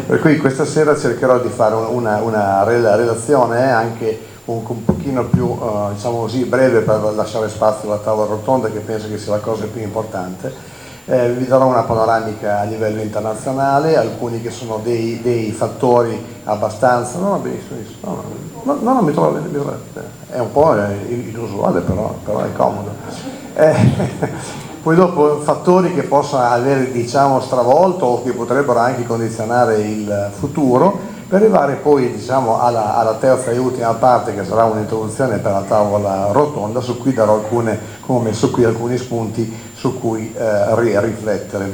Per cui questa sera cercherò di fare una relazione anche un pochino più diciamo così, breve, per lasciare spazio alla tavola rotonda, che penso che sia la cosa più importante. Vi darò una panoramica a livello internazionale, alcuni che sono dei fattori abbastanza, no, mi trovo, è un po' inusuale, però è comodo. Poi dopo fattori che possono avere, diciamo, stravolto o che potrebbero anche condizionare il futuro, per arrivare poi, diciamo, alla terza e ultima parte, che sarà un'introduzione per la tavola rotonda, su cui darò come ho messo qui alcuni spunti su cui riflettere.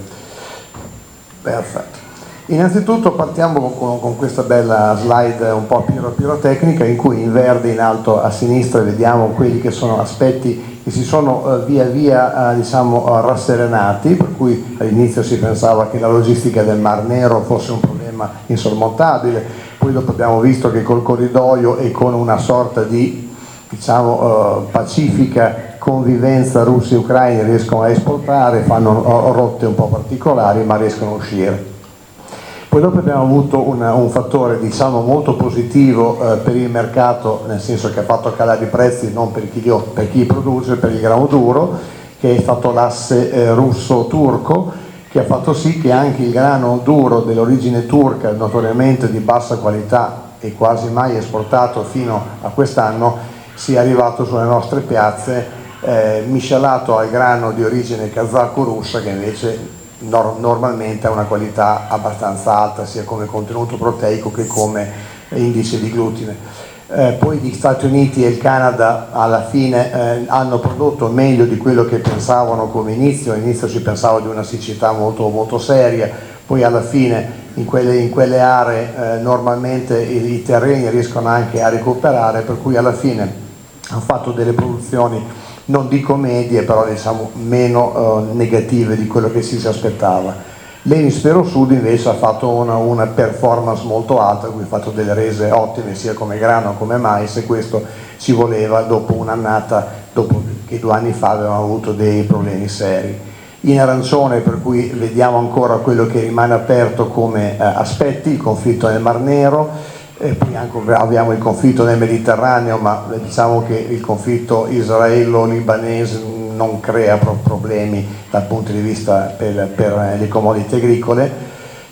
Perfetto. Innanzitutto partiamo con questa bella slide un po' pirotecnica, in cui in verde in alto a sinistra vediamo quelli che sono aspetti che si sono via via diciamo, rasserenati, per cui all'inizio si pensava che la logistica del Mar Nero fosse un problema insormontabile, poi dopo abbiamo visto che col corridoio e con una sorta di, diciamo, pacifica convivenza russi e ucraini riescono a esportare, fanno rotte un po' particolari, ma riescono a uscire. Poi dopo abbiamo avuto un fattore, diciamo, molto positivo per il mercato, nel senso che ha fatto calare i prezzi non per chi produce, per il grano duro, che è stato l'asse russo-turco, che ha fatto sì che anche il grano duro dell'origine turca, notoriamente di bassa qualità e quasi mai esportato fino a quest'anno, sia arrivato sulle nostre piazze miscelato al grano di origine kazako-russa, che invece normalmente ha una qualità abbastanza alta sia come contenuto proteico che come indice di glutine. Poi gli Stati Uniti e il Canada alla fine hanno prodotto meglio di quello che pensavano come inizio. All'inizio si pensava di una siccità molto, molto seria, poi alla fine in quelle aree normalmente i terreni riescono anche a recuperare, per cui alla fine hanno fatto delle produzioni non dico medie, però diciamo meno negative di quello che si aspettava. L'emisfero sud invece ha fatto una performance molto alta, cui ha fatto delle rese ottime sia come grano che come mais, e questo ci voleva dopo un'annata, dopo che 2 anni fa avevamo avuto dei problemi seri. In arancione, per cui vediamo ancora quello che rimane aperto come aspetti, il conflitto nel Mar Nero. E poi anche abbiamo il conflitto nel Mediterraneo, ma diciamo che il conflitto israelo-libanese non crea problemi dal punto di vista per le commodity agricole.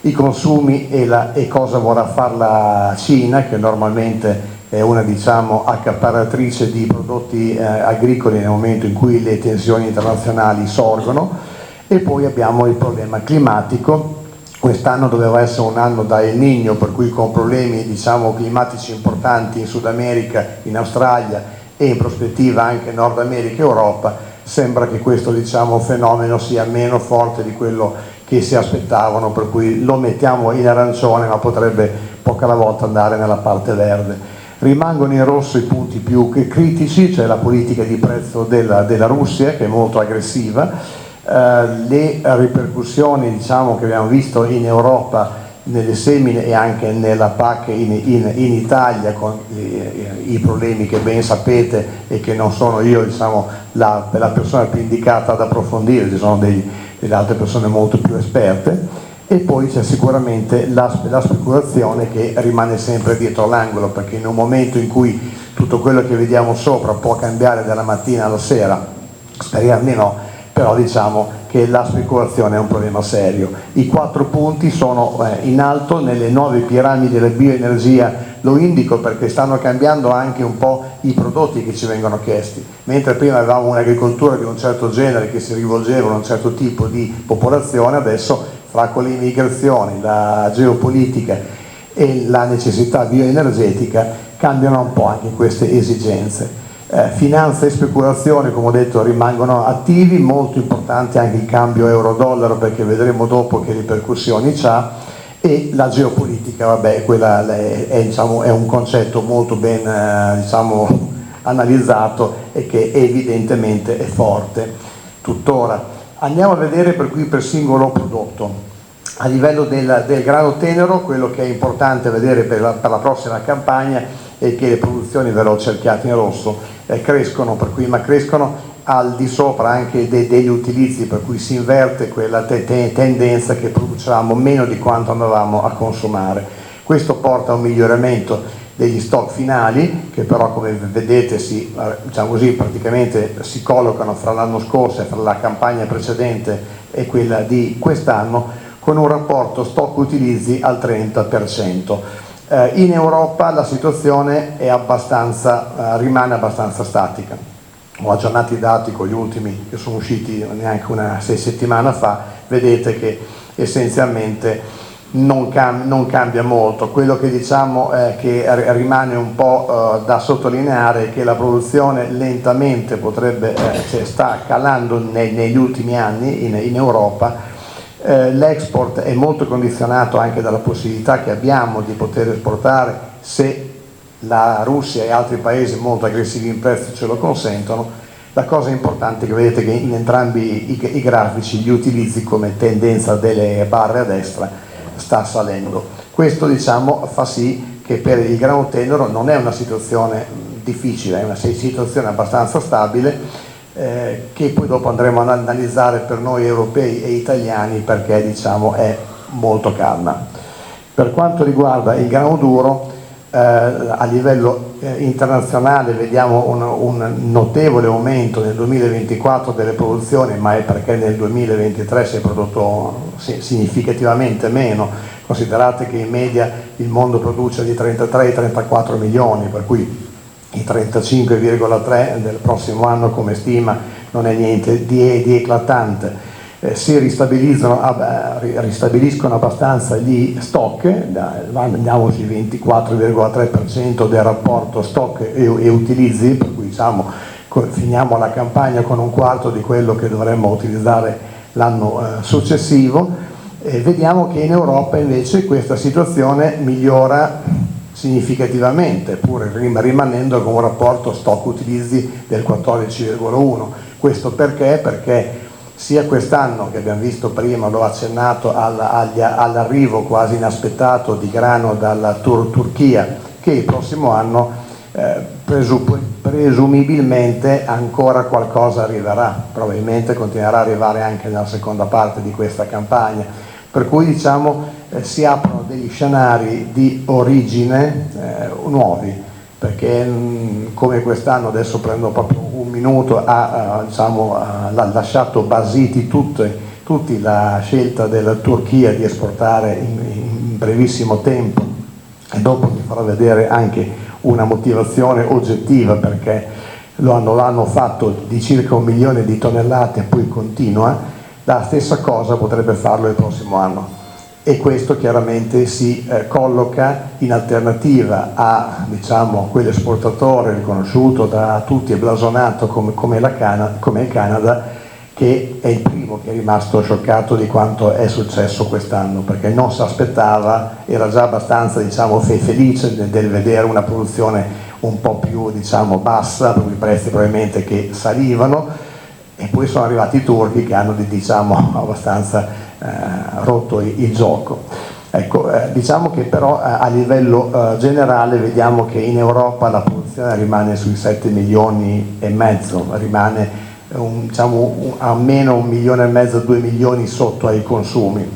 I consumi e cosa vorrà fare la Cina, che normalmente è una, diciamo, accaparratrice di prodotti agricoli nel momento in cui le tensioni internazionali sorgono. E poi abbiamo il problema climatico. Quest'anno doveva essere un anno da El Niño, per cui con problemi, diciamo, climatici importanti in Sud America, in Australia e in prospettiva anche Nord America e Europa, sembra che questo, diciamo, fenomeno sia meno forte di quello che si aspettavano, per cui lo mettiamo in arancione, ma potrebbe poco alla volta andare nella parte verde. Rimangono in rosso i punti più critici, cioè la politica di prezzo della Russia, che è molto aggressiva. Le ripercussioni, diciamo, che abbiamo visto in Europa nelle semine e anche nella PAC in Italia, con i problemi che ben sapete e che non sono io, diciamo, la persona più indicata ad approfondire, ci sono delle altre persone molto più esperte. E poi c'è sicuramente la speculazione, che rimane sempre dietro l'angolo, perché in un momento in cui tutto quello che vediamo sopra può cambiare dalla mattina alla sera, speriamo di no, però diciamo che la speculazione è un problema serio. I 4 punti sono in alto nelle nuove piramidi della bioenergia, lo indico perché stanno cambiando anche un po' i prodotti che ci vengono chiesti. Mentre prima avevamo un'agricoltura di un certo genere che si rivolgeva a un certo tipo di popolazione, adesso fra con le immigrazioni, la geopolitica e la necessità bioenergetica cambiano un po' anche queste esigenze. Finanza e speculazione, come ho detto, rimangono attivi, molto importante anche il cambio euro-dollaro, perché vedremo dopo che ripercussioni c'ha, e la geopolitica, vabbè, quella diciamo, è un concetto molto ben diciamo, analizzato e che evidentemente è forte tuttora. Andiamo a vedere per cui per singolo prodotto. A livello del grano tenero, quello che è importante vedere per la prossima campagna è che le produzioni, ve l'ho cerchiate in rosso, crescono, per cui, ma crescono al di sopra anche degli utilizzi, per cui si inverte quella tendenza che producevamo meno di quanto andavamo a consumare. Questo porta a un miglioramento degli stock finali, che però come vedete diciamo così, praticamente si collocano fra l'anno scorso e fra la campagna precedente e quella di quest'anno, con un rapporto stock utilizzi al 30%. In Europa la situazione è rimane abbastanza statica. Ho aggiornato i dati con gli ultimi che sono usciti neanche 6 settimane fa, vedete che essenzialmente non cambia molto. Quello che diciamo che rimane un po' da sottolineare è che la produzione lentamente sta calando negli ultimi anni in Europa. L'export è molto condizionato anche dalla possibilità che abbiamo di poter esportare se la Russia e altri paesi molto aggressivi in prezzo ce lo consentono. La cosa importante è che vedete che in entrambi i grafici gli utilizzi come tendenza delle barre a destra sta salendo. Questo diciamo fa sì che per il grano tenero non è una situazione difficile, è una situazione abbastanza stabile, che poi dopo andremo ad analizzare per noi europei e italiani, perché diciamo è molto calma. Per quanto riguarda il grano duro, a livello internazionale vediamo un notevole aumento nel 2024 delle produzioni, ma è perché nel 2023 si è prodotto significativamente meno. Considerate che in media il mondo produce di 33-34 milioni, per cui i 35,3 del prossimo anno come stima non è niente di eclatante. Si ristabiliscono abbastanza gli stock, andiamo sui 24,3% del rapporto stock e utilizzi, per cui diciamo finiamo la campagna con un quarto di quello che dovremmo utilizzare l'anno successivo. Vediamo che in Europa invece questa situazione migliora significativamente, pur rimanendo con un rapporto stock utilizzi del 14,1. Questo perché? Perché sia quest'anno, che abbiamo visto prima, l'ho accennato, all'arrivo quasi inaspettato di grano dalla Turchia, che il prossimo anno presumibilmente ancora qualcosa arriverà, probabilmente continuerà ad arrivare anche nella seconda parte di questa campagna, per cui diciamo si aprono degli scenari di origine nuovi, perché come quest'anno, adesso prendo proprio un minuto, ha lasciato basiti tutti la scelta della Turchia di esportare in brevissimo tempo, e dopo vi farò vedere anche una motivazione oggettiva perché l'hanno fatto di circa 1 milione di tonnellate e poi continua. La stessa cosa potrebbe farlo il prossimo anno, e questo chiaramente si colloca in alternativa a quell'esportatore riconosciuto da tutti e blasonato come il Canada, che è il primo che è rimasto scioccato di quanto è successo quest'anno, perché non si aspettava, era già abbastanza felice del vedere una produzione un po' più bassa, per i prezzi probabilmente che salivano, e poi sono arrivati i turchi che hanno abbastanza rotto il gioco. Ecco, diciamo che però a livello generale vediamo che in Europa la produzione rimane sui 7 milioni e mezzo, rimane almeno 1,5 milioni, 2 milioni sotto ai consumi.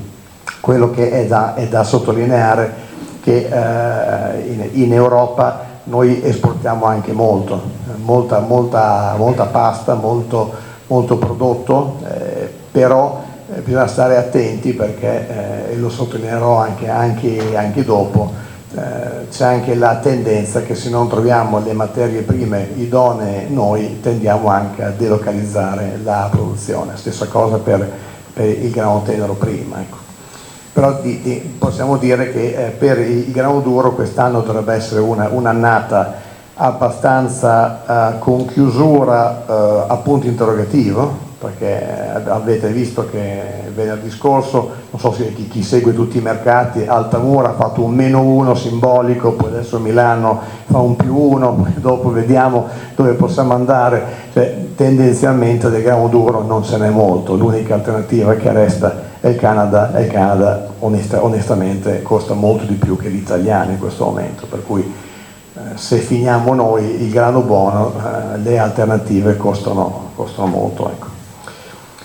Quello che è da sottolineare che in Europa noi esportiamo anche molta pasta, molto prodotto, però bisogna stare attenti perché, e lo sottolineerò anche dopo, c'è anche la tendenza che se non troviamo le materie prime idonee noi tendiamo anche a delocalizzare la produzione. Stessa cosa per il grano tenero prima. Ecco. Però possiamo dire che per il grano duro quest'anno dovrebbe essere un'annata abbastanza con chiusura a punto interrogativo, perché avete visto che venerdì scorso, non so se chi segue tutti i mercati, Altamura ha fatto un -1 simbolico, poi adesso Milano fa un +1, poi dopo vediamo dove possiamo andare, cioè, tendenzialmente del grano duro non ce n'è molto, l'unica alternativa che resta è il Canada, e il Canada onestamente costa molto di più che l'italiano in questo momento, per cui se finiamo noi il grano buono, le alternative costano molto. Ecco.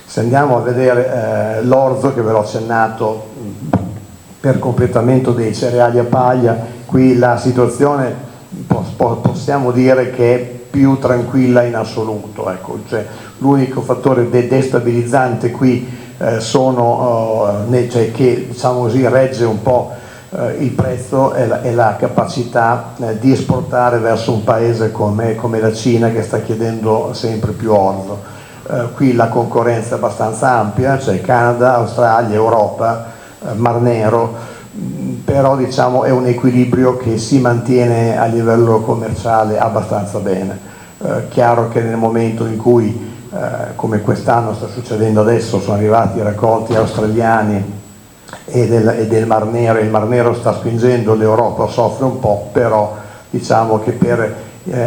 Se andiamo a vedere l'orzo, che ve l'ho accennato, per completamento dei cereali a paglia, qui la situazione possiamo dire che è più tranquilla in assoluto. Ecco. Cioè, l'unico fattore destabilizzante qui cioè che diciamo così, regge un po' il prezzo è la capacità di esportare verso un paese come la Cina, che sta chiedendo sempre più orzo. Qui la concorrenza è abbastanza ampia, c'è Canada, Australia, Europa, Mar Nero, però diciamo è un equilibrio che si mantiene a livello commerciale abbastanza bene. Chiaro che nel momento in cui, come quest'anno sta succedendo adesso, sono arrivati i raccolti australiani e del Mar Nero, e il Mar Nero sta spingendo, l'Europa soffre un po', però diciamo che per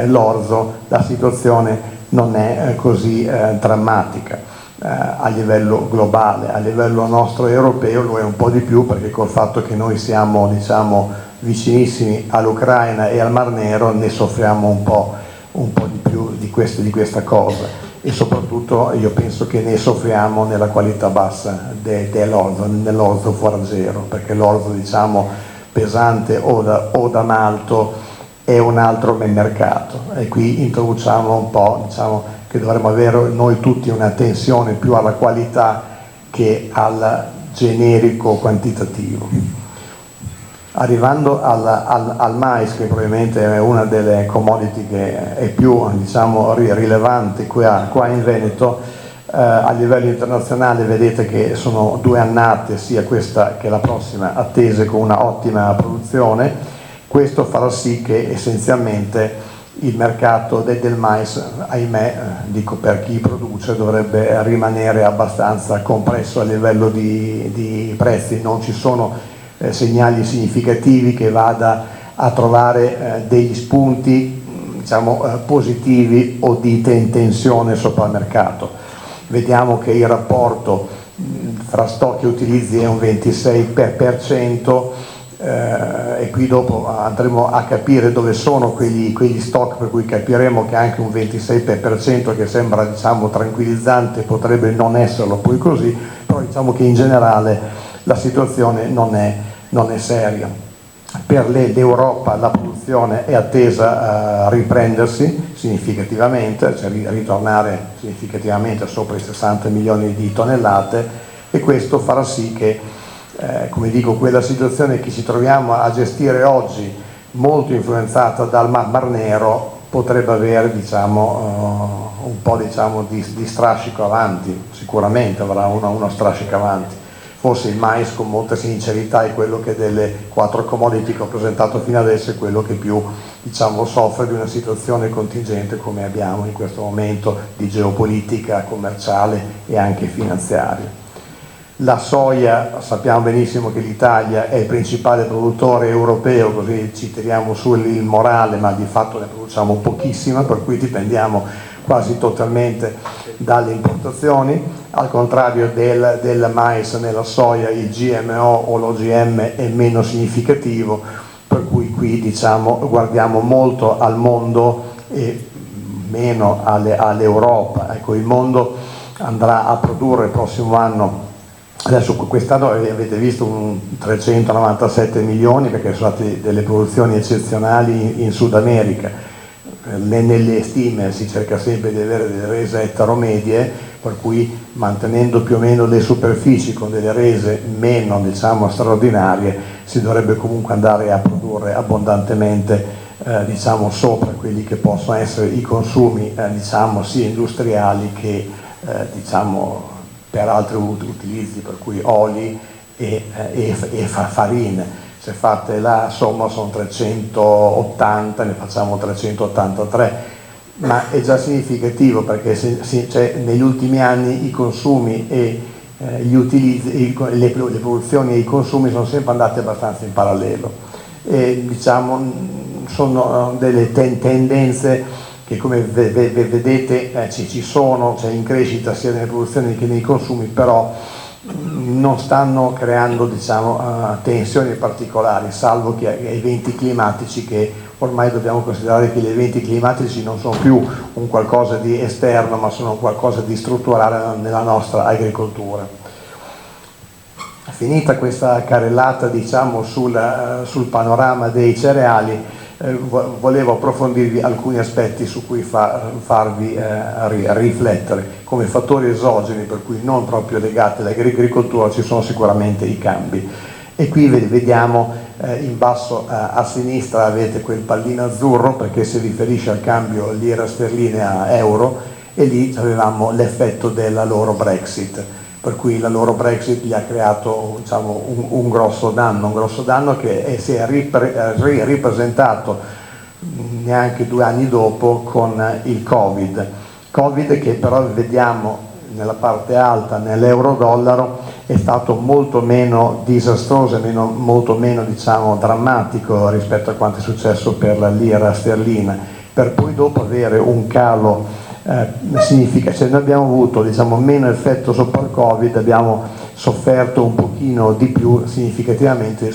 l'orzo la situazione non è così drammatica a livello globale. A livello nostro europeo lo è un po' di più, perché col fatto che noi siamo diciamo vicinissimi all'Ucraina e al Mar Nero ne soffriamo un po' di più di questa cosa, e soprattutto io penso che ne soffriamo nella qualità bassa dell'orzo, nell'orzo foraggiero, perché l'orzo diciamo pesante o da malto è un altro mercato, e qui introduciamo un po', diciamo che dovremmo avere noi tutti un'attenzione più alla qualità che al generico quantitativo. Arrivando al mais, che probabilmente è una delle commodity che è più diciamo rilevante qua in Veneto, a livello internazionale vedete che sono 2 annate, sia questa che la prossima, attese con una ottima produzione. Questo farà sì che essenzialmente il mercato del mais, ahimè, dico per chi produce, dovrebbe rimanere abbastanza compresso a livello di prezzi. Non ci sono segnali significativi che vada a trovare degli spunti diciamo positivi o di tensione sopra il mercato. Vediamo che il rapporto fra stock e utilizzi è un 26%, e qui dopo andremo a capire dove sono quegli stock, per cui capiremo che anche un 26% che sembra diciamo tranquillizzante potrebbe non esserlo poi così, però diciamo che in generale la situazione non è seria. Per l'Europa la produzione è attesa a riprendersi significativamente, cioè ritornare significativamente sopra i 60 milioni di tonnellate, e questo farà sì che come dico, quella situazione che ci troviamo a gestire oggi, molto influenzata dal Mar Nero, potrebbe avere diciamo, un po' diciamo, di strascico avanti. Sicuramente avrà uno strascico avanti. Forse il mais, con molta sincerità, è quello che delle 4 commodity che ho presentato fino adesso è quello che più diciamo, soffre di una situazione contingente come abbiamo in questo momento di geopolitica commerciale e anche finanziaria. La soia, sappiamo benissimo che l'Italia è il principale produttore europeo, così ci tiriamo su il morale, ma di fatto ne produciamo pochissima, per cui dipendiamo quasi totalmente dalle importazioni. Al contrario del mais, nella soia il GMO o l'OGM è meno significativo, per cui qui diciamo, guardiamo molto al mondo e meno all'Europa. Ecco, il mondo andrà a produrre il prossimo anno. Adesso quest'anno avete visto 397 milioni, perché sono state delle produzioni eccezionali in Sud America. Nelle stime si cerca sempre di avere delle rese etero-medie, per cui mantenendo più o meno le superfici con delle rese meno diciamo, straordinarie, si dovrebbe comunque andare a produrre abbondantemente diciamo, sopra quelli che possono essere i consumi diciamo, sia industriali che diciamo, per altri utilizzi, per cui oli e farine. Se fate la somma sono 380, ne facciamo 383, ma è già significativo, perché cioè, negli ultimi anni i consumi e gli utilizzi, le produzioni e i consumi sono sempre andati abbastanza in parallelo, e diciamo sono delle tendenze che come vedete ci sono, cioè in crescita sia nelle produzioni che nei consumi, però non stanno creando, diciamo, tensioni particolari, salvo che eventi climatici, che ormai dobbiamo considerare che gli eventi climatici non sono più un qualcosa di esterno, ma sono qualcosa di strutturale nella nostra agricoltura. Finita questa carrellata, diciamo, sul panorama dei cereali, volevo approfondirvi alcuni aspetti su cui farvi riflettere come fattori esogeni, per cui non proprio legati all'agricoltura. Ci sono sicuramente i cambi, e qui vediamo in basso a sinistra avete quel pallino azzurro perché si riferisce al cambio lira sterline a euro, e lì avevamo l'effetto della loro Brexit, per cui la loro Brexit gli ha creato, diciamo, un grosso danno che si è ripresentato neanche 2 anni dopo con il Covid che però vediamo nella parte alta, nell'euro-dollaro, è stato molto meno disastroso e molto meno, diciamo, drammatico rispetto a quanto è successo per la lira sterlina, per poi dopo avere un calo significativa. Noi abbiamo avuto, diciamo, meno effetto sopra il Covid, abbiamo sofferto un pochino di più significativamente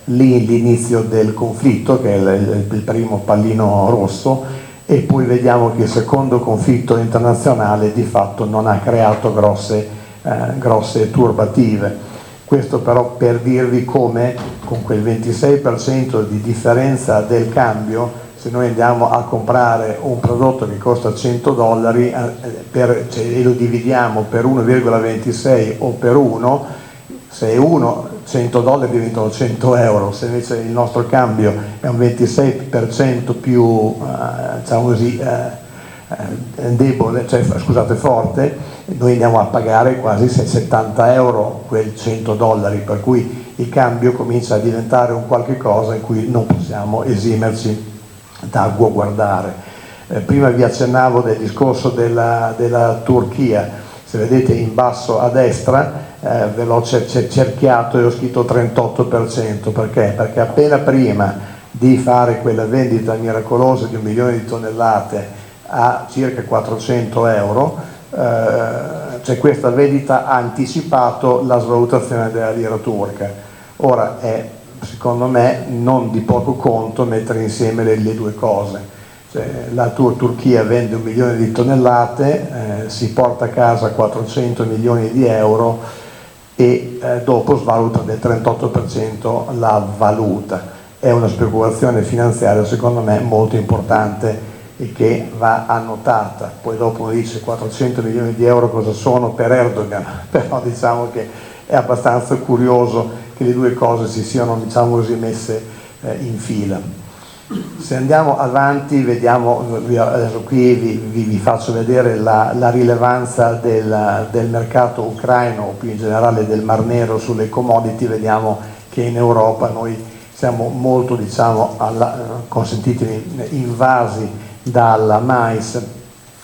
l'inizio del conflitto, che è il primo pallino rosso, e poi vediamo che il secondo conflitto internazionale di fatto non ha creato grosse turbative. Questo però per dirvi come con quel 26% di differenza del cambio, se noi andiamo a comprare un prodotto che costa $100 e lo dividiamo per 1,26 o per 1, se è 1, $100 diventano 100 euro, se invece il nostro cambio è un 26% più, diciamo così, debole, cioè scusate, forte, noi andiamo a pagare quasi 70 euro quel $100, per cui il cambio comincia a diventare un qualche cosa in cui non possiamo esimerci da guardare. Prima vi accennavo del discorso della Turchia. Se vedete in basso a destra ve l'ho cerchiato e ho scritto 38%, perché? Perché appena prima di fare quella vendita miracolosa di 1 milione di tonnellate a circa 400 euro, cioè questa vendita ha anticipato la svalutazione della lira turca. Ora è, secondo me, non di poco conto mettere insieme le due cose. Cioè, la Turchia vende 1 milione di tonnellate, si porta a casa 400 milioni di euro e dopo svaluta del 38% la valuta. È una speculazione finanziaria, secondo me, molto importante e che va annotata. Poi dopo uno dice 400 milioni di euro cosa sono per Erdogan, però diciamo che è abbastanza curioso che le due cose si siano, diciamo così, messe in fila. Se andiamo avanti vediamo, adesso qui vi faccio vedere la rilevanza del mercato ucraino, o più in generale del Mar Nero, sulle commodity. Vediamo che in Europa noi siamo molto, diciamo, consentitemi, invasi dalla mais,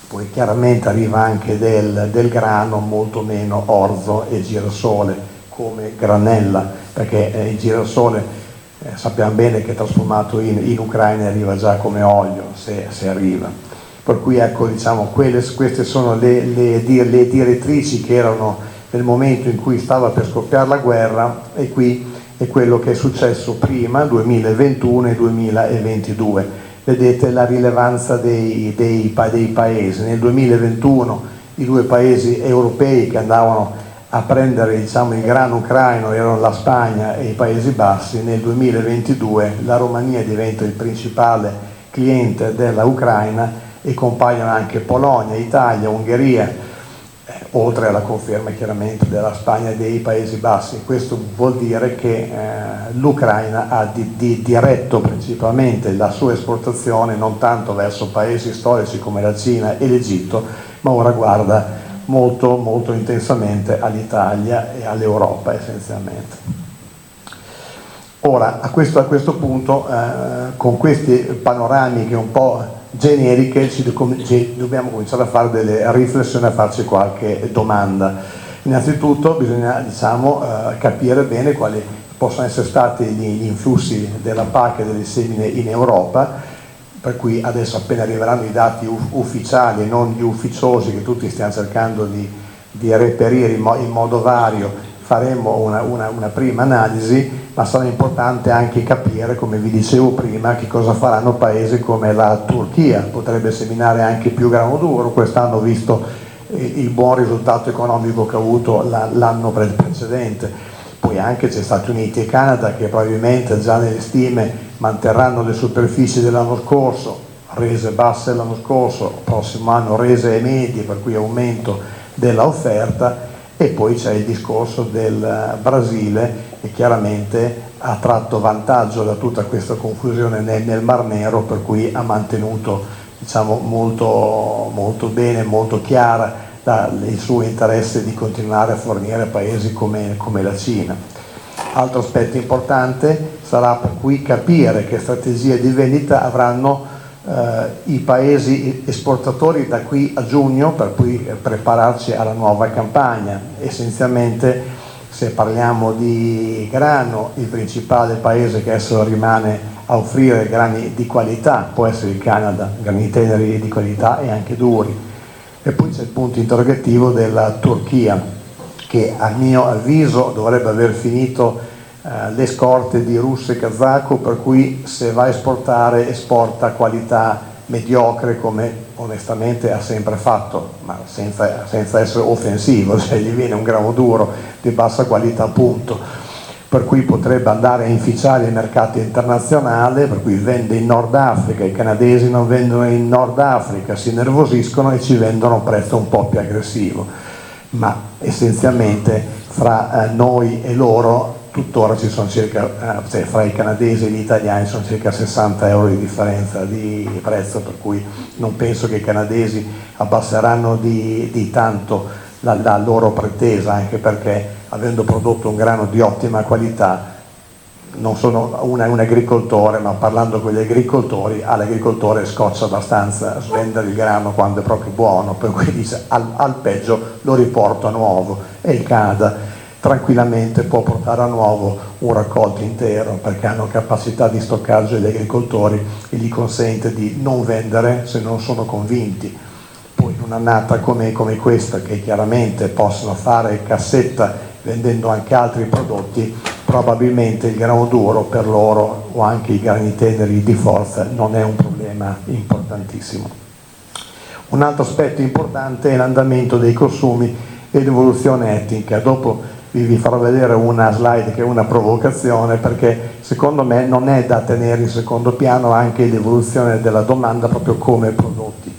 poi chiaramente arriva anche del grano, molto meno orzo e girasole come granella, perché il girasole sappiamo bene che è trasformato in Ucraina e arriva già come olio, se arriva. Per cui ecco, diciamo, queste sono le direttrici che erano nel momento in cui stava per scoppiare la guerra, e qui è quello che è successo prima, 2021 e 2022. Vedete la rilevanza dei paesi. Nel 2021 i due paesi europei che andavano a prendere, diciamo, il grano ucraino erano la Spagna e i Paesi Bassi. Nel 2022 la Romania diventa il principale cliente della Ucraina e compaiono anche Polonia, Italia, Ungheria, oltre alla conferma chiaramente della Spagna e dei Paesi Bassi. Questo vuol dire che l'Ucraina ha diretto principalmente la sua esportazione non tanto verso paesi storici come la Cina e l'Egitto, ma ora guarda molto molto intensamente all'Italia e all'Europa essenzialmente. Ora a questo punto, con queste panoramiche un po' generiche, dobbiamo cominciare a fare delle riflessioni, a farci qualche domanda. Innanzitutto bisogna, diciamo, capire bene quali possono essere stati gli influssi della PAC e delle semine in Europa, per cui adesso appena arriveranno i dati ufficiali e non gli ufficiosi che tutti stiamo cercando di reperire in modo vario, faremo una prima analisi, ma sarà importante anche capire, come vi dicevo prima, che cosa faranno paesi come la Turchia. Potrebbe seminare anche più grano duro, quest'anno visto il buon risultato economico che ha avuto l'anno precedente. Poi anche c'è Stati Uniti e Canada che probabilmente già nelle stime manterranno le superfici dell'anno scorso, rese basse l'anno scorso, prossimo anno rese medie, per cui aumento della offerta. E poi c'è il discorso del Brasile, che chiaramente ha tratto vantaggio da tutta questa confusione nel Mar Nero, per cui ha mantenuto, diciamo, molto bene, molto chiara il suo interesse di continuare a fornire a paesi come la Cina. Altro aspetto importante sarà per cui capire che strategie di vendita avranno i paesi esportatori da qui a giugno, per cui prepararci alla nuova campagna. Essenzialmente, se parliamo di grano, il principale paese che adesso rimane a offrire grani di qualità può essere il Canada, grani teneri di qualità e anche duri. E poi c'è il punto interrogativo della Turchia, che a mio avviso dovrebbe aver finito le scorte di russo e kazako, per cui se va a esportare esporta qualità mediocre, come onestamente ha sempre fatto, ma senza essere offensivo, cioè gli viene un grano duro di bassa qualità, punto. Per cui potrebbe andare a inficiare i mercati internazionali, per cui vende in Nord Africa, i canadesi non vendono in Nord Africa, si nervosiscono e ci vendono a un prezzo un po' più aggressivo, ma essenzialmente fra noi e loro tuttora ci sono circa, fra i canadesi e gli italiani sono circa 60 euro di differenza di prezzo, per cui non penso che i canadesi abbasseranno di tanto la loro pretesa, anche perché avendo prodotto un grano di ottima qualità, non sono un agricoltore, ma parlando con gli agricoltori, all'agricoltore scoccia abbastanza svendere il grano quando è proprio buono, per cui dice al peggio lo riporto a nuovo, e il Canada tranquillamente può portare a nuovo un raccolto intero, perché hanno capacità di stoccaggio gli agricoltori e gli consente di non vendere se non sono convinti. Poi in un'annata come questa, che chiaramente possono fare cassetta vendendo anche altri prodotti, probabilmente il grano duro per loro, o anche i grani teneri di forza, non è un problema importantissimo. Un altro aspetto importante è l'andamento dei consumi e l'evoluzione etnica. Dopo vi farò vedere una slide che è una provocazione, perché secondo me non è da tenere in secondo piano anche l'evoluzione della domanda proprio come prodotti.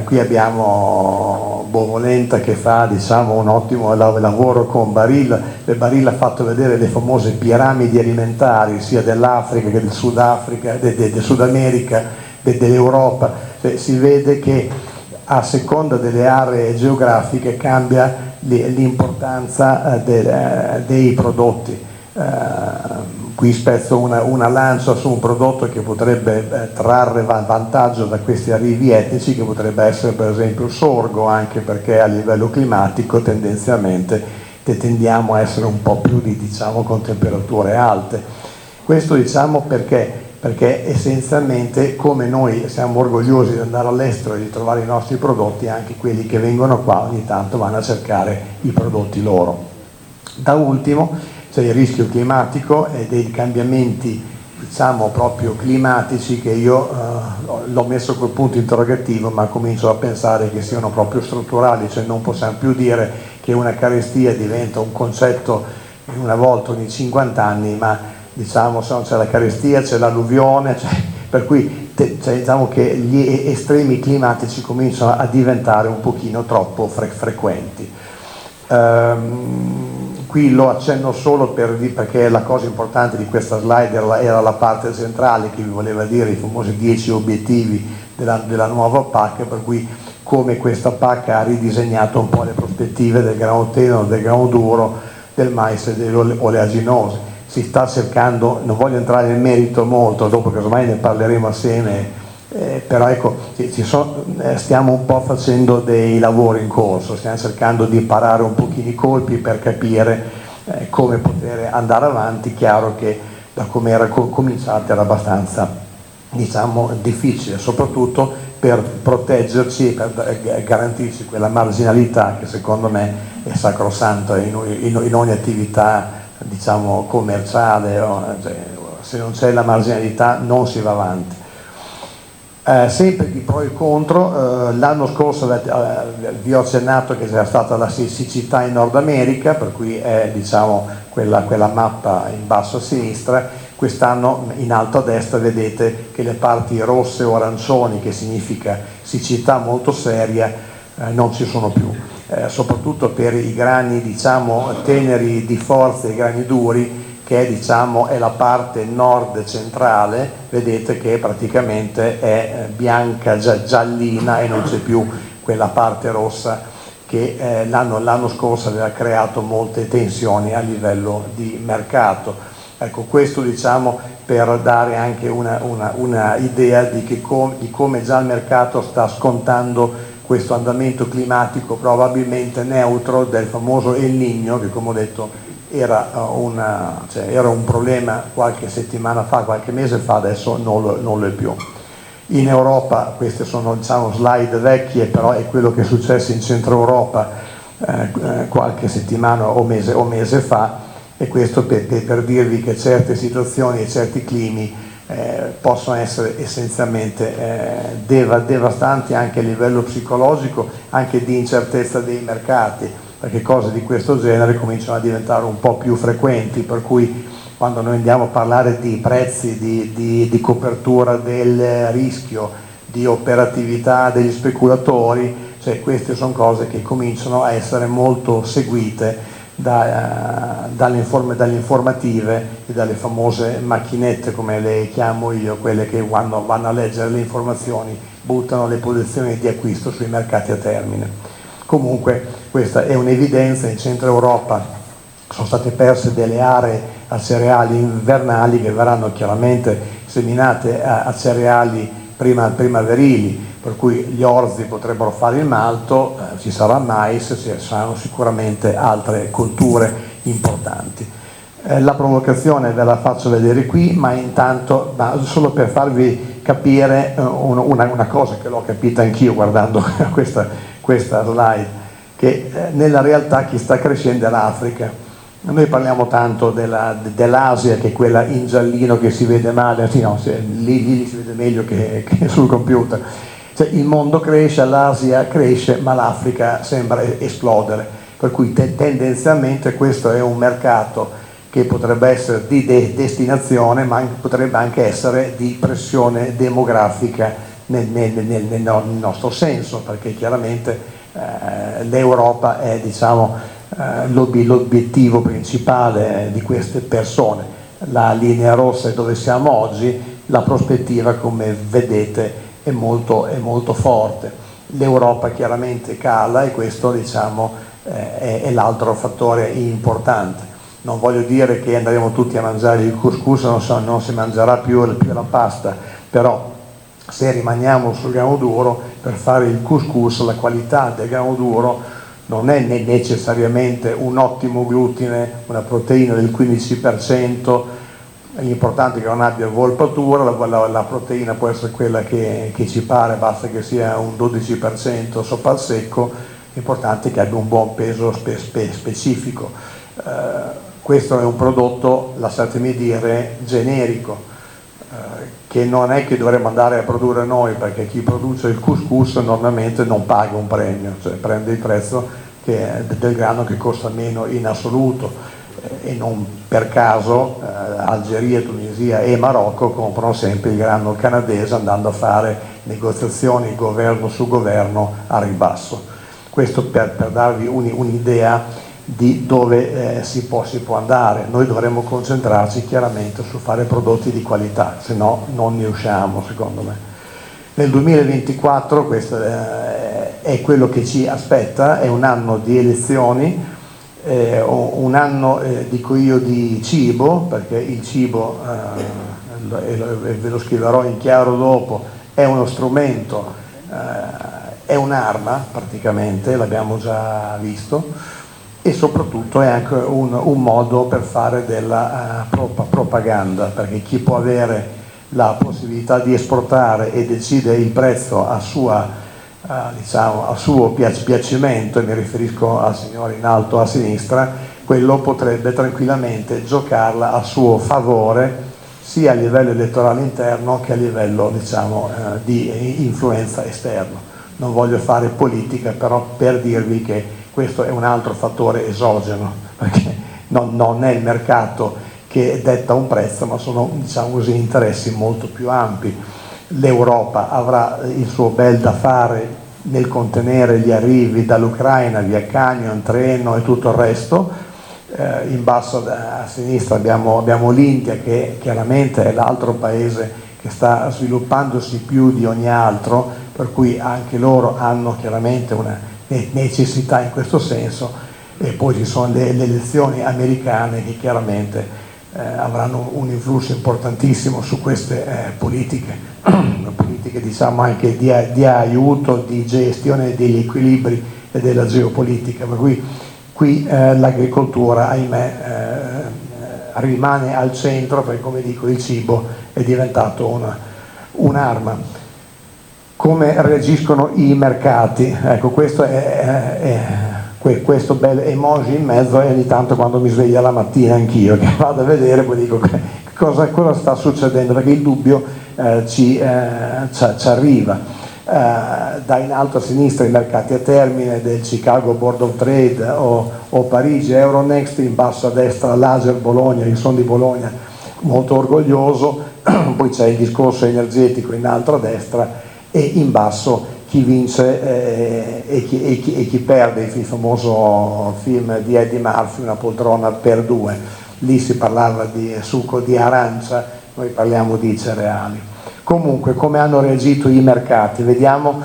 Qui abbiamo Bovolenta che fa, diciamo, un ottimo lavoro con Barilla. Barilla ha fatto vedere le famose piramidi alimentari sia dell'Africa che del Sudafrica, del Sud America, dell'Europa. Si vede che a seconda delle aree geografiche cambia l'importanza dei prodotti. Qui spezzo una lancia su un prodotto che potrebbe trarre vantaggio da questi arrivi etnici, che potrebbe essere per esempio il sorgo, anche perché a livello climatico tendenzialmente tendiamo a essere un po' più diciamo con temperature alte. Questo diciamo perché essenzialmente, come noi siamo orgogliosi di andare all'estero e di trovare i nostri prodotti, anche quelli che vengono qua ogni tanto vanno a cercare i prodotti loro. Da ultimo c'è il rischio climatico e dei cambiamenti, diciamo, proprio climatici, che io l'ho messo col punto interrogativo, ma comincio a pensare che siano proprio strutturali, cioè non possiamo più dire che una carestia diventa un concetto una volta ogni 50 anni, ma diciamo se non c'è la carestia c'è l'alluvione, per cui diciamo che gli estremi climatici cominciano a diventare un pochino troppo frequenti. Qui lo accenno solo perché la cosa importante di questa slide era la parte centrale, che vi voleva dire i famosi 10 obiettivi della nuova PAC, per cui come questa PAC ha ridisegnato un po' le prospettive del grano tenero, del grano duro, del mais e delle oleaginose. Si sta cercando, non voglio entrare nel merito molto, dopo che ormai ne parleremo assieme, però ecco, stiamo un po' facendo dei lavori in corso, stiamo cercando di parare un pochino i colpi per capire come poter andare avanti. Chiaro che da come era cominciata era abbastanza diciamo difficile, soprattutto per proteggerci e per garantirci quella marginalità che secondo me è sacrosanta in ogni attività, diciamo, commerciale, cioè, se non c'è la marginalità non si va avanti. Sempre di pro e contro, l'anno scorso vi ho accennato che c'era stata la siccità in Nord America, per cui è, diciamo, quella mappa in basso a sinistra. Quest'anno in alto a destra vedete che le parti rosse o arancioni, che significa siccità molto seria, non ci sono più, soprattutto per i grani, diciamo, teneri di forza, i grani duri, che diciamo è la parte nord centrale. Vedete che praticamente è bianca, giallina, e non c'è più quella parte rossa che l'anno scorso aveva creato molte tensioni a livello di mercato. Ecco, questo, diciamo, per dare anche una idea di come già il mercato sta scontando questo andamento climatico probabilmente neutro del famoso El Niño, che, come ho detto, era un problema qualche settimana fa, qualche mese fa, adesso non lo è più. In Europa, queste sono, diciamo, slide vecchie, però è quello che è successo in Centro Europa qualche settimana o mese fa, e questo per dirvi che certe situazioni e certi climi possono essere essenzialmente devastanti anche a livello psicologico, anche di incertezza dei mercati, perché cose di questo genere cominciano a diventare un po' più frequenti, per cui quando noi andiamo a parlare di prezzi, di copertura del rischio, di operatività degli speculatori, cioè queste sono cose che cominciano a essere molto seguite dalle informative e dalle famose macchinette, come le chiamo io, quelle che vanno a leggere le informazioni, buttano le posizioni di acquisto sui mercati a termine. Comunque questa è un'evidenza. In Centro Europa sono state perse delle aree a cereali invernali che verranno chiaramente seminate a cereali primaverili, per cui gli orzi potrebbero fare il malto, ci sarà mais, ci saranno sicuramente altre colture importanti. La provocazione ve la faccio vedere qui, ma intanto, solo per farvi capire una cosa che l'ho capita anch'io guardando questa slide, che nella realtà chi sta crescendo è l'Africa. Noi parliamo tanto dell'Asia, che è quella in giallino che si vede male, lì si vede meglio che sul computer. Cioè, il mondo cresce, l'Asia cresce, ma l'Africa sembra esplodere, per cui tendenzialmente questo è un mercato che potrebbe essere di destinazione, ma potrebbe anche essere di pressione demografica nel nostro senso, perché chiaramente l'Europa è, diciamo, l'obiettivo principale di queste persone. La linea rossa è dove siamo oggi, la prospettiva, come vedete, è molto forte. L'Europa chiaramente cala, e questo, diciamo, è l'altro fattore importante. Non voglio dire che andremo tutti a mangiare il couscous, non si mangerà più la pasta, però se rimaniamo sul grano duro, per fare il couscous la qualità del grano duro non è necessariamente un ottimo glutine, una proteina del 15%, l'importante è che non abbia volpatura, la proteina può essere quella che ci pare, basta che sia un 12% sopra il secco, l'importante è che abbia un buon peso specifico. Questo è un prodotto, lasciatemi dire, generico, che non è che dovremmo andare a produrre noi, perché chi produce il couscous normalmente non paga un premio, cioè prende il prezzo del grano che costa meno in assoluto, e non per caso Algeria, Tunisia e Marocco comprano sempre il grano canadese, andando a fare negoziazioni governo su governo a ribasso. Questo per darvi un'idea di dove si può andare. Noi dovremmo concentrarci chiaramente su fare prodotti di qualità, se no non ne usciamo, secondo me. Nel 2024, questo è quello che ci aspetta, è un anno di elezioni, un anno, dico io, di cibo, perché il cibo, ve lo scriverò in chiaro dopo, è uno strumento, è un'arma praticamente, l'abbiamo già visto, e soprattutto è anche un modo per fare della propaganda, perché chi può avere la possibilità di esportare e decidere il prezzo a suo piacimento, e mi riferisco al signore in alto a sinistra, quello potrebbe tranquillamente giocarla a suo favore sia a livello elettorale interno che a livello di influenza esterno. Non voglio fare politica, però per dirvi che questo è un altro fattore esogeno, perché non è il mercato che detta un prezzo, ma sono interessi molto più ampi. L'Europa avrà il suo bel da fare nel contenere gli arrivi dall'Ucraina via camion, treno e tutto il resto. In basso a sinistra abbiamo l'India, che chiaramente è l'altro paese che sta sviluppandosi più di ogni altro, per cui anche loro hanno chiaramente una necessità in questo senso, e poi ci sono le elezioni americane che chiaramente avranno un influsso importantissimo su queste politiche anche di aiuto, di gestione degli equilibri e della geopolitica, per cui qui l'agricoltura, ahimè, rimane al centro, perché come dico il cibo è diventato un'arma. Come reagiscono i mercati? Ecco, questo questo bel emoji in mezzo, e ogni tanto quando mi sveglio la mattina anch'io che vado a vedere, poi dico cosa sta succedendo, perché il dubbio ci arriva. Da in alto a sinistra i mercati a termine del Chicago Board of Trade o Parigi Euronext, in basso a destra l'Ager Bologna, il Son di Bologna, molto orgoglioso, poi c'è il discorso energetico in alto a destra, e in basso chi vince e chi perde, il famoso film di Eddie Murphy, Una poltrona per due. Lì si parlava di succo di arancia, noi parliamo di cereali. Comunque, come hanno reagito i mercati? Vediamo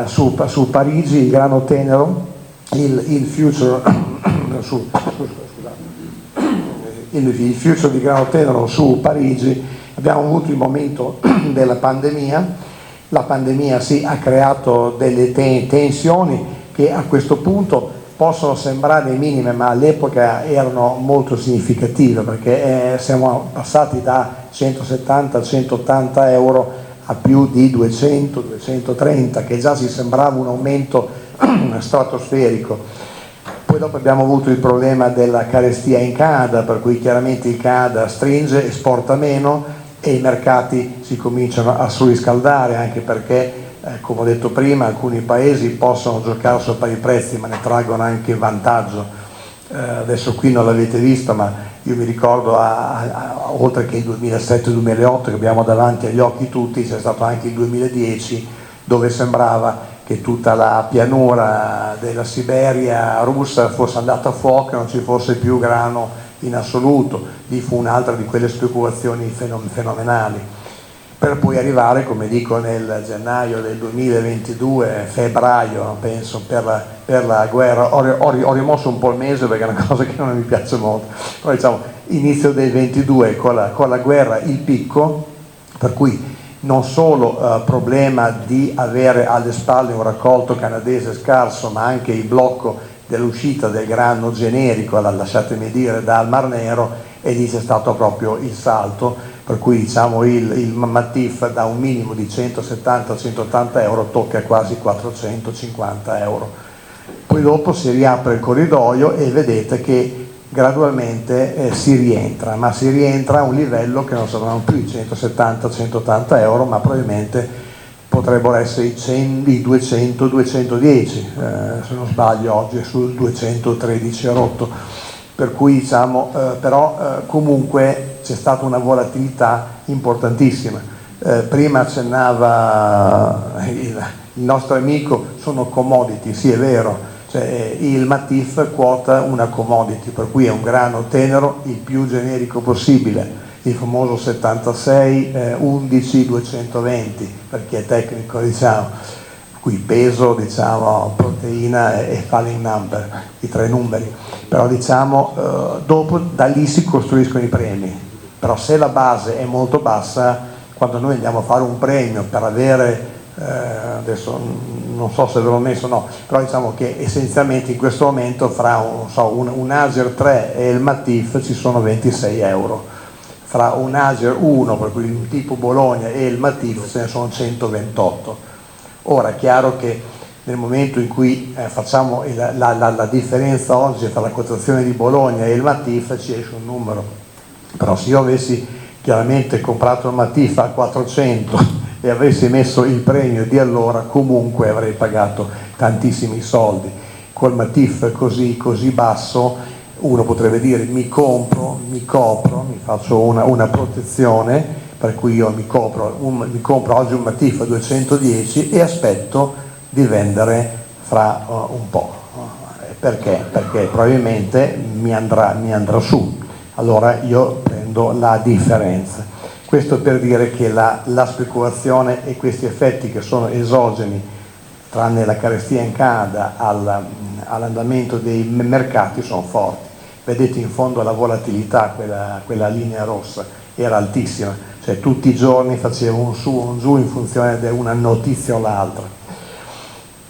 su Parigi il grano tenero, il future il future di grano tenero su Parigi. Abbiamo avuto il momento della pandemia. La pandemia ha creato delle tensioni che a questo punto possono sembrare minime, ma all'epoca erano molto significative, perché siamo passati da 170 a 180 euro a più di 200, 230, che già ci sembrava un aumento stratosferico. Poi dopo abbiamo avuto il problema della carestia in Canada, per cui chiaramente il Canada stringe, esporta meno, e i mercati si cominciano a surriscaldare, anche perché, come ho detto prima, alcuni paesi possono giocare sopra i prezzi, ma ne traggono anche vantaggio. Adesso qui non l'avete visto, ma io mi ricordo, oltre che il 2007-2008 che abbiamo davanti agli occhi tutti, c'è stato anche il 2010, dove sembrava che tutta la pianura della Siberia russa fosse andata a fuoco e non ci fosse più grano in assoluto. Lì fu un'altra di quelle speculazioni fenomenali, per poi arrivare, come dico, nel gennaio del 2022, febbraio penso, per la guerra. Ho rimosso un po' il mese perché è una cosa che non mi piace molto, però diciamo inizio del 22 con la guerra, il picco, per cui non solo problema di avere alle spalle un raccolto canadese scarso, ma anche il blocco dell'uscita del grano generico, lasciatemi dire, dal Mar Nero, e lì c'è stato proprio il salto, per cui diciamo il Matif da un minimo di 170-180 euro tocca quasi 450 euro. Poi dopo si riapre il corridoio e vedete che gradualmente si rientra, ma si rientra a un livello che non saranno più i 170-180 euro, ma probabilmente potrebbero essere i 200-210, se non sbaglio oggi è sul 213 rotto, per cui diciamo, però comunque c'è stata una volatilità importantissima. Prima accennava il nostro amico, sono commodity, sì è vero, cioè, il Matif quota una commodity, per cui è un grano tenero il più generico possibile, il famoso 76 11 220, per chi è tecnico, diciamo, qui peso, diciamo, proteina e falling number, i tre numeri, però diciamo dopo da lì si costruiscono i premi. Però se la base è molto bassa, quando noi andiamo a fare un premio per avere adesso non so se ve l'ho messo o no, però diciamo che essenzialmente in questo momento fra un Ager 3 e il Matif ci sono 26 euro, fra un Ager 1, per cui un tipo Bologna, e il Matif ce ne sono 128. Ora è chiaro che nel momento in cui facciamo la differenza oggi tra la quotazione di Bologna e il Matif ci esce un numero, però se io avessi chiaramente comprato il Matif a 400 e avessi messo il premio di allora, comunque avrei pagato tantissimi soldi. Col Matif così basso uno potrebbe dire mi copro, mi faccio una protezione, per cui io mi compro oggi un Matif a 210 e aspetto di vendere fra un po'. Perché? Perché probabilmente mi andrà su, allora io prendo la differenza. Questo per dire che la speculazione e questi effetti che sono esogeni, tranne la carestia in Canada, all'andamento dei mercati sono forti. Vedete in fondo la volatilità, quella linea rossa, era altissima, cioè tutti i giorni faceva un su, un giù in funzione di una notizia o l'altra.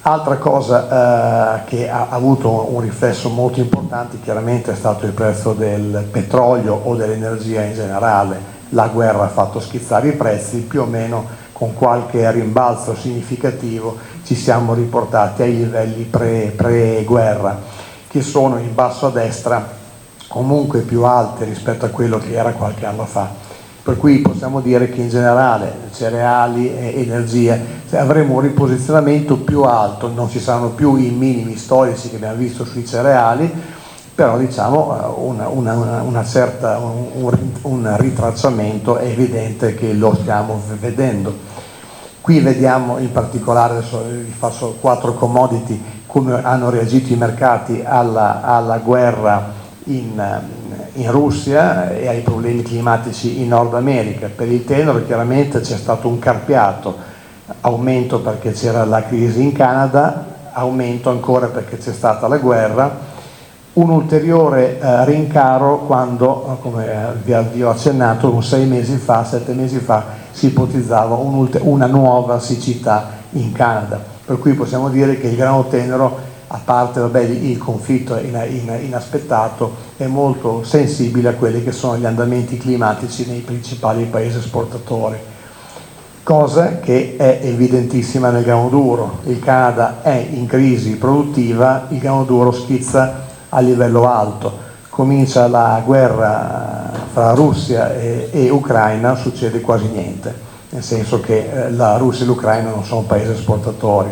Altra cosa che ha avuto un riflesso molto importante chiaramente è stato il prezzo del petrolio o dell'energia in generale. La guerra ha fatto schizzare i prezzi, più o meno con qualche rimbalzo significativo ci siamo riportati ai livelli pre-guerra, che sono in basso a destra comunque più alte rispetto a quello che era qualche anno fa. Per cui possiamo dire che in generale cereali e energia avremo un riposizionamento più alto, non ci saranno più i minimi storici che abbiamo visto sui cereali, però diciamo un ritracciamento è evidente che lo stiamo vedendo. Qui vediamo in particolare, adesso vi faccio 4 commodity, come hanno reagito i mercati alla guerra in Russia e ai problemi climatici in Nord America. Per il tenero chiaramente c'è stato un carpiato, aumento perché c'era la crisi in Canada, aumento ancora perché c'è stata la guerra, un ulteriore rincaro quando, come vi ho accennato, 7 mesi fa si ipotizzava una nuova siccità in Canada, per cui possiamo dire che il grano tenero, a parte il conflitto inaspettato, è molto sensibile a quelli che sono gli andamenti climatici nei principali paesi esportatori, cosa che è evidentissima nel grano duro. Il Canada è in crisi produttiva, il grano duro schizza a livello alto, comincia la guerra fra Russia e Ucraina, succede quasi niente, nel senso che la Russia e l'Ucraina non sono paesi esportatori.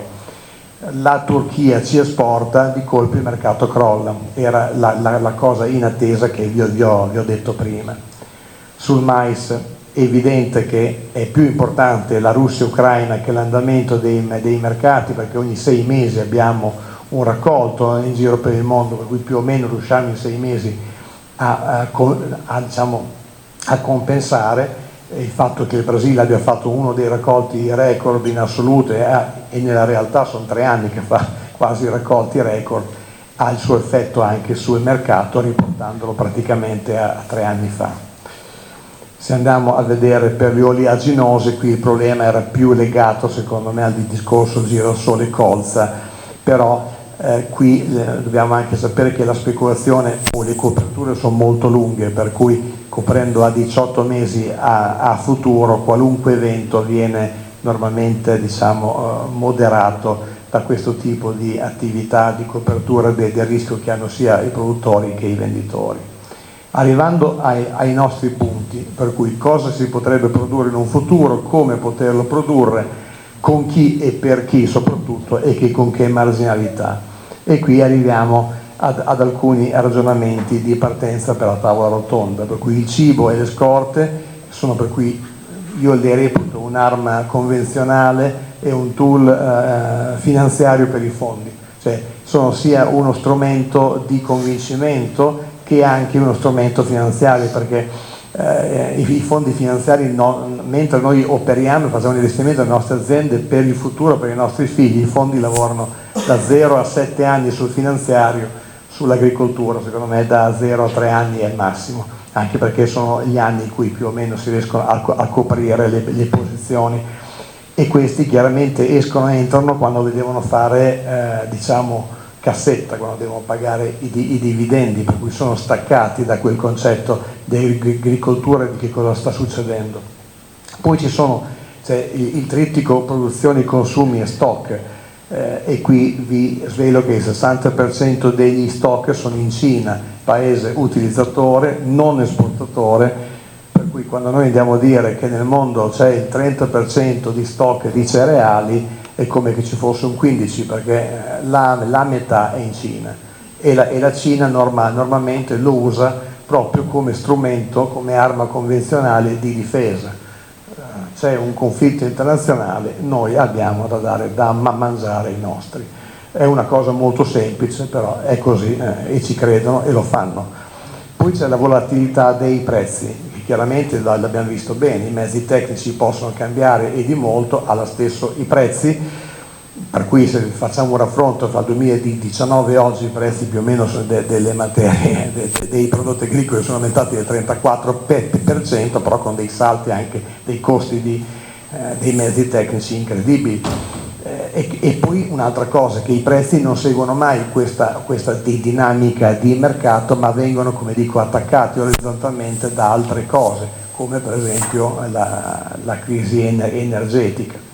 La Turchia ci esporta, di colpo il mercato crolla, era la cosa inattesa che vi ho detto prima. Sul mais è evidente che è più importante la Russia e Ucraina che l'andamento dei mercati, perché ogni 6 mesi abbiamo un raccolto in giro per il mondo, per cui più o meno riusciamo in 6 mesi a compensare il fatto che il Brasile abbia fatto uno dei raccolti record in assoluto e nella realtà sono 3 anni che fa quasi raccolti record, ha il suo effetto anche sul mercato, riportandolo praticamente a 3 anni fa. Se andiamo a vedere per le oleaginose, qui il problema era più legato secondo me al discorso girasole colza, però qui dobbiamo anche sapere che la speculazione o le coperture sono molto lunghe, per cui coprendo a 18 mesi a futuro qualunque evento viene normalmente moderato da questo tipo di attività di copertura del rischio che hanno sia i produttori che i venditori. Arrivando ai nostri punti, per cui cosa si potrebbe produrre in un futuro, come poterlo produrre, con chi e per chi soprattutto e con che marginalità. E qui arriviamo ad alcuni ragionamenti di partenza per la tavola rotonda, per cui il cibo e le scorte sono, per cui io le reputo un'arma convenzionale e un tool finanziario per i fondi, cioè sono sia uno strumento di convincimento che anche uno strumento finanziario, perché i fondi finanziari, mentre noi operiamo e facciamo un investimento nelle nostre aziende per il futuro, per i nostri figli, i fondi lavorano da 0 a 7 anni sul finanziario, sull'agricoltura secondo me da 0 a 3 anni è il massimo, anche perché sono gli anni in cui più o meno si riescono a coprire le posizioni, e questi chiaramente escono e entrano quando devono fare cassetta quando devono pagare i dividendi, per cui sono staccati da quel concetto di agricoltura e di che cosa sta succedendo. Poi c'è il trittico produzioni, consumi e stock, e qui vi svelo che il 60% degli stock sono in Cina, paese utilizzatore, non esportatore, per cui quando noi andiamo a dire che nel mondo c'è il 30% di stock di cereali è come che ci fosse un 15%, perché la metà è in Cina e la Cina normalmente lo usa proprio come strumento, come arma convenzionale di difesa. C'è un conflitto internazionale, noi abbiamo da dare da mangiare ai nostri. È una cosa molto semplice, però è così, e ci credono e lo fanno. Poi c'è la volatilità dei prezzi, che chiaramente l'abbiamo visto bene, i mezzi tecnici possono cambiare e di molto, alla stesso i prezzi, per cui se facciamo un raffronto fra il 2019 e oggi i prezzi più o meno delle materie, dei prodotti agricoli sono aumentati del 34%, però con dei salti anche dei costi dei mezzi tecnici incredibili. E poi un'altra cosa, che i prezzi non seguono mai questa dinamica di mercato, ma vengono, come dico, attaccati orizzontalmente da altre cose, come per esempio la crisi energetica.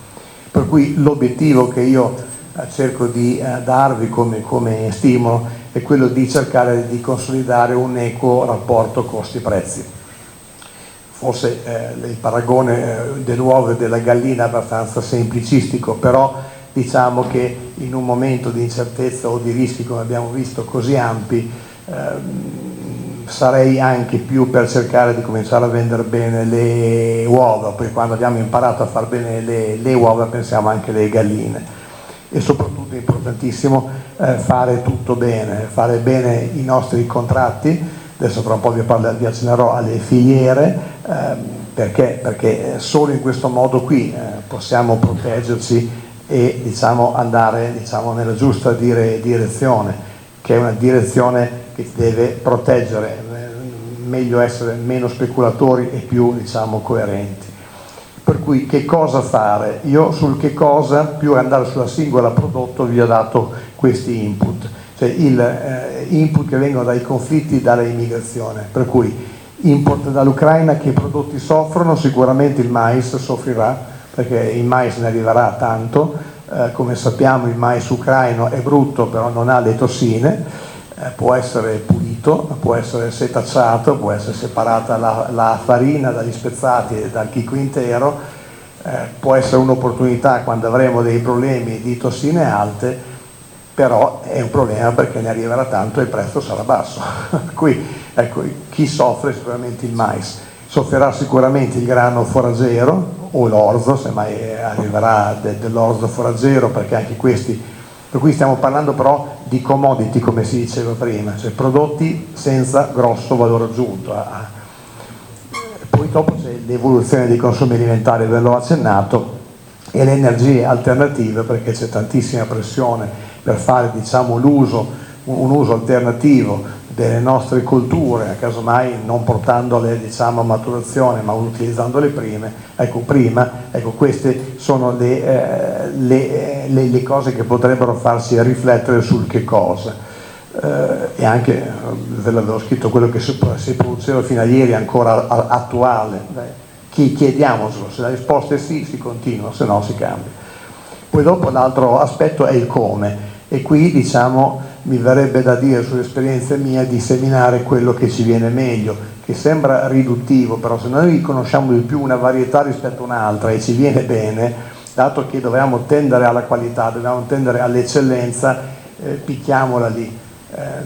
Per cui l'obiettivo che io cerco di darvi come stimolo è quello di cercare di consolidare un equo rapporto costi-prezzi. Forse il paragone dell'uovo e della gallina è abbastanza semplicistico, però diciamo che in un momento di incertezza o di rischi, come abbiamo visto, così ampi, sarei anche più per cercare di cominciare a vendere bene le uova, poi quando abbiamo imparato a far bene le uova pensiamo anche alle galline. E soprattutto è importantissimo fare tutto bene, fare bene i nostri contratti. Adesso fra un po' vi accennerò alle filiere, perché solo in questo modo qui possiamo proteggerci e andare nella giusta direzione, che è una direzione che ti deve proteggere, meglio essere meno speculatori e più coerenti. Per cui che cosa fare? Io sul che cosa, più andare sulla singola prodotto, vi ho dato questi input, cioè input che vengono dai conflitti, dall'immigrazione, per cui import dall'Ucraina, che prodotti soffrono? Sicuramente il mais soffrirà, perché il mais ne arriverà tanto, come sappiamo il mais ucraino è brutto, però non ha le tossine, può essere pulito, può essere setacciato, può essere separata la farina dagli spezzati e dal chicco intero, può essere un'opportunità quando avremo dei problemi di tossine alte, però è un problema perché ne arriverà tanto e il prezzo sarà basso. Qui ecco, chi soffre sicuramente il mais, soffrirà sicuramente il grano foraggero o l'orzo, se mai arriverà dell'orzo foraggero, perché anche questi. Per cui stiamo parlando però di commodity, come si diceva prima, cioè prodotti senza grosso valore aggiunto. Poi dopo c'è l'evoluzione dei consumi alimentari, ve l'ho accennato, e le energie alternative, perché c'è tantissima pressione per fare un uso alternativo delle nostre colture, casomai non portandole a maturazione ma utilizzandole prima. Queste sono le cose che potrebbero farsi riflettere sul che cosa, e anche ve l'avevo scritto, quello che si produceva fino a ieri è ancora attuale. Chiediamocelo, se la risposta è sì si continua, se no si cambia. Poi dopo l'altro aspetto è il come, e qui mi verrebbe da dire, sull'esperienza mia, di seminare quello che ci viene meglio, che sembra riduttivo, però se noi conosciamo di più una varietà rispetto a un'altra e ci viene bene, dato che dobbiamo tendere alla qualità, dobbiamo tendere all'eccellenza, picchiamola lì.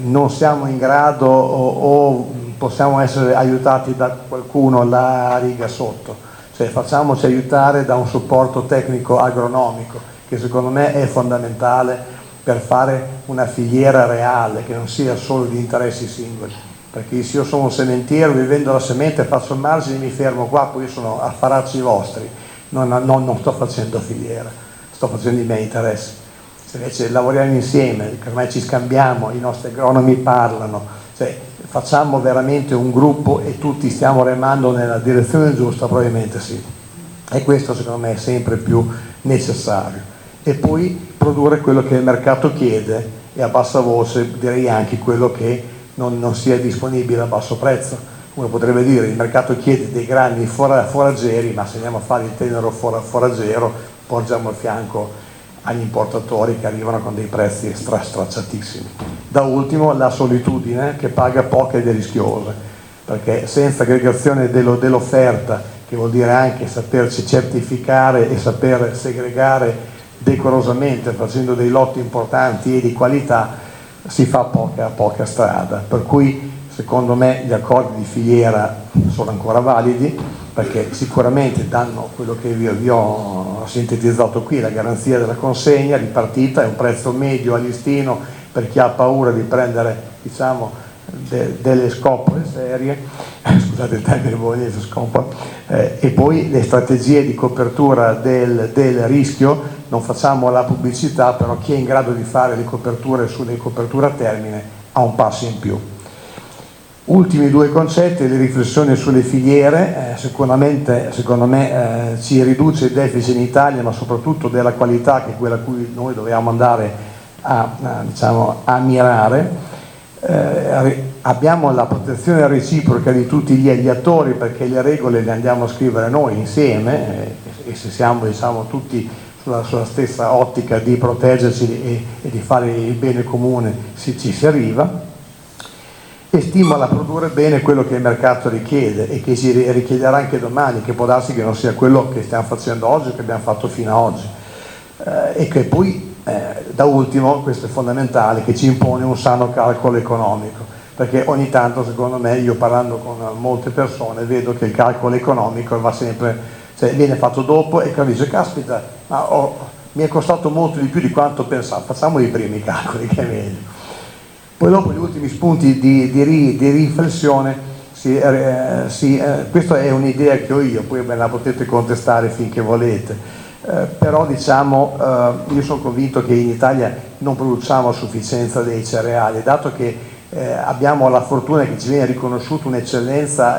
Non siamo in grado o possiamo essere aiutati da qualcuno la riga sotto, cioè facciamoci aiutare da un supporto tecnico agronomico, che secondo me è fondamentale per fare una filiera reale, che non sia solo di interessi singoli, perché se io sono un sementiero, vi vendo la semente, faccio il margine, mi fermo qua, poi io sono affaracci vostri, non sto facendo filiera, sto facendo i miei interessi. Se invece lavoriamo insieme, che ormai ci scambiamo, i nostri agronomi parlano, cioè facciamo veramente un gruppo e tutti stiamo remando nella direzione giusta, probabilmente sì. E questo secondo me è sempre più necessario. E poi produrre quello che il mercato chiede e a bassa voce direi anche quello che non sia disponibile a basso prezzo. Uno potrebbe dire il mercato chiede dei grani foraggeri, ma se andiamo a fare il tenero foraggero porgiamo al fianco agli importatori che arrivano con dei prezzi stracciatissimi. Da ultimo la solitudine, che paga poco ed è rischiosa, perché senza aggregazione dell'offerta, che vuol dire anche saperci certificare e saper segregare decorosamente facendo dei lotti importanti e di qualità, si fa poca strada, per cui secondo me gli accordi di filiera sono ancora validi, perché sicuramente danno quello che vi ho sintetizzato qui, la garanzia della consegna ripartita e un prezzo medio a listino per chi ha paura di prendere, diciamo, delle scopole serie, scusate il termine bolognese, scopola, e poi le strategie di copertura del rischio. Non facciamo la pubblicità, però chi è in grado di fare le coperture sulle coperture a termine ha un passo in più. Ultimi due concetti, le riflessioni sulle filiere, sicuramente secondo me ci riduce il deficit in Italia, ma soprattutto della qualità, che è quella a cui noi dobbiamo andare a mirare. Abbiamo la protezione reciproca di tutti gli attori, perché le regole le andiamo a scrivere noi insieme, e se siamo, diciamo, tutti sulla stessa ottica di proteggerci e di fare il bene comune ci si arriva, e stimola a produrre bene quello che il mercato richiede e che ci richiederà anche domani, che può darsi che non sia quello che stiamo facendo oggi o che abbiamo fatto fino ad oggi, e che poi da ultimo, questo è fondamentale, che ci impone un sano calcolo economico, perché ogni tanto, secondo me, io parlando con molte persone vedo che il calcolo economico va sempre, cioè viene fatto dopo, e poi dice caspita, ma mi è costato molto di più di quanto pensavo, facciamo i primi calcoli che è meglio. Poi dopo gli ultimi spunti di riflessione, questa è un'idea che ho io, poi me la potete contestare finché volete, però diciamo io sono convinto che in Italia non produciamo a sufficienza dei cereali, dato che abbiamo la fortuna che ci viene riconosciuta un'eccellenza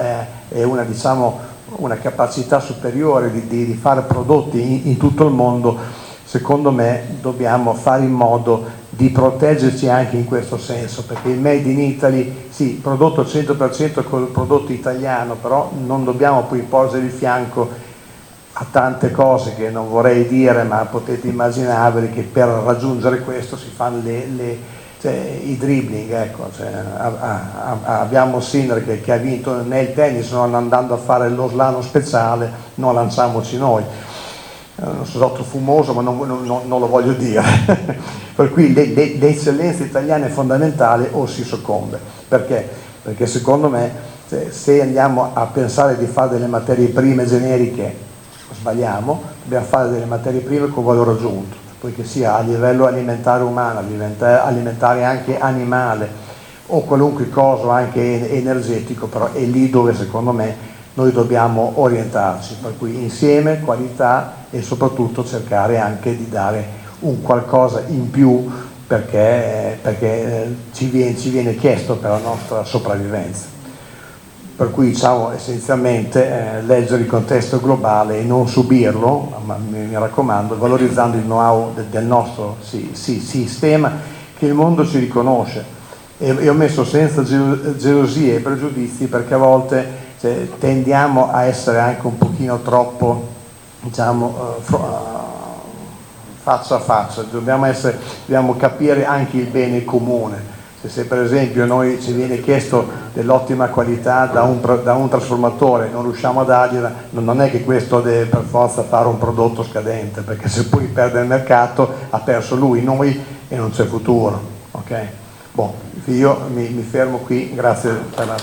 e una, diciamo, una capacità superiore di fare prodotti in tutto il mondo. Secondo me dobbiamo fare in modo di proteggerci anche in questo senso, perché il Made in Italy, sì, prodotto al 100% col prodotto italiano, però non dobbiamo poi porgere il fianco a tante cose che non vorrei dire, ma potete immaginarvi che per raggiungere questo si fanno cioè, i dribbling, ecco, cioè, abbiamo Sinner che ha vinto nel tennis, non andando a fare lo slalom speciale, non lanciamoci noi. Non so, troppo fumoso, ma non lo voglio dire. Per cui l'eccellenza italiana è fondamentale, o si soccombe. Perché? Perché secondo me se andiamo a pensare di fare delle materie prime generiche sbagliamo, dobbiamo fare delle materie prime con valore aggiunto, poiché sia a livello alimentare umano, alimentare anche animale, o qualunque cosa anche energetico, però è lì dove secondo me noi dobbiamo orientarci, per cui insieme qualità e soprattutto cercare anche di dare un qualcosa in più, perché ci viene chiesto per la nostra sopravvivenza. Per cui diciamo essenzialmente leggere il contesto globale e non subirlo, ma mi raccomando, valorizzando il know-how del nostro sistema, che il mondo ci riconosce. E ho messo senza gelosie e pregiudizi, perché a volte tendiamo a essere anche un pochino troppo, diciamo, faccia a faccia, dobbiamo capire anche il bene comune. Se per esempio noi ci viene chiesto dell'ottima qualità da un trasformatore, non riusciamo a dargliela, non è che questo deve per forza fare un prodotto scadente, perché se poi perde il mercato ha perso lui, noi, e non c'è futuro. Ok? Io mi fermo qui, grazie per la